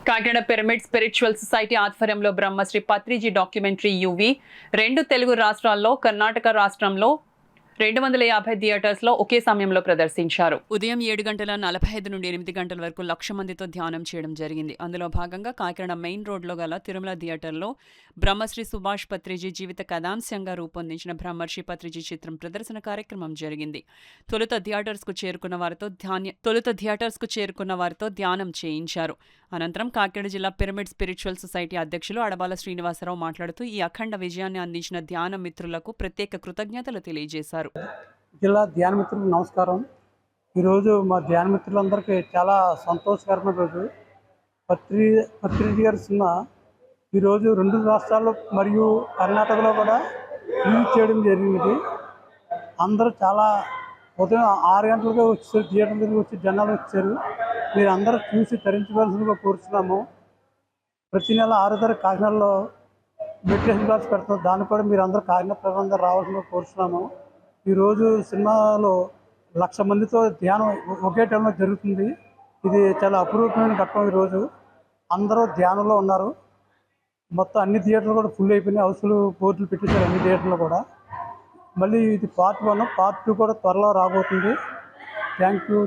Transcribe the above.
Kakinada pyramid spiritual society ఆధ్వర్యంలో Brahmasri Patriji documentary UV 2 Telugu రాష్ట్రాల్లో కర్ణాటక రాష్ట్రంలో 250 థియేటర్స్ లో ఒకే సమయంలో ప్రదర్శించారు. ఉదయం 7:45 నుండి 8 గంటల వరకు 1,00,000 మందితో ధ్యానం చేయడం జరిగింది. అందులో భాగంగా కాకినాడ మెయిన్ రోడ్లో గల తిరుమల థియేటర్లో బ్రహ్మశ్రీ సుభాష్ పత్రిజీ జీవిత కథాంశంగా రూపొందించిన బ్రహ్మర్షి పత్రిజీ చిత్రం ప్రదర్శన కార్యక్రమం జరిగింది. తొలుత థియేటర్స్ కు చేరుకున్న వారితో ధ్యానం చేయించారు. అనంతరం కాకినాడ జిల్లా పిరమిడ్ స్పిరిచువల్ సొసైటీ అధ్యక్షులు అడబాల శ్రీనివాసరావు మాట్లాడుతూ ఈ అఖండ విజయాన్ని అందించిన ధ్యాన మిత్రులకు ప్రత్యేక కృతజ్ఞతలు తెలియజేశారు. జిల్లా ధ్యాన మిత్రులకు నమస్కారం. ఈరోజు మా ధ్యాన మిత్రులందరికీ చాలా సంతోషకరమైన రోజు. పత్రిజీ గారి సినిమా ఈరోజు 2 రాష్ట్రాల్లో మరియు కర్ణాటకలో కూడా రిలీజ్ చేయడం జరిగింది. అందరూ చాలా ఉదయం 6 గంటలకే వచ్చారు, థియేటర్ దగ్గరికి వచ్చి జనాలు వచ్చారు. మీరు అందరూ చూసి తరించవలసిందిగా కోరుతున్నాము. ప్రతి నెల 6వ తారీఖు కాకినాడలో మెడిటేషన్ క్లాస్ పెడతాం. దాన్ని కూడా మీరు అందరూ కాకినాడ ప్రజలందరూ రావాల్సిందిగా కోరుతున్నాము. ఈరోజు సినిమాలో 1,00,000 మందితో ధ్యానం ఒకే టైంలో జరుగుతుంది. ఇది చాలా అపురూపమైన ఘట్టం. ఈరోజు అందరూ ధ్యానంలో ఉన్నారు. మొత్తం అన్ని థియేటర్లు కూడా ఫుల్ అయిపోయినాయి. హౌస్ఫుల్ బోర్డులు పెట్టేశారు అన్ని థియేటర్లు కూడా. మళ్ళీ ఇది పార్ట్ 1, పార్ట్ 2 కూడా త్వరలో రాబోతుంది. Thank you.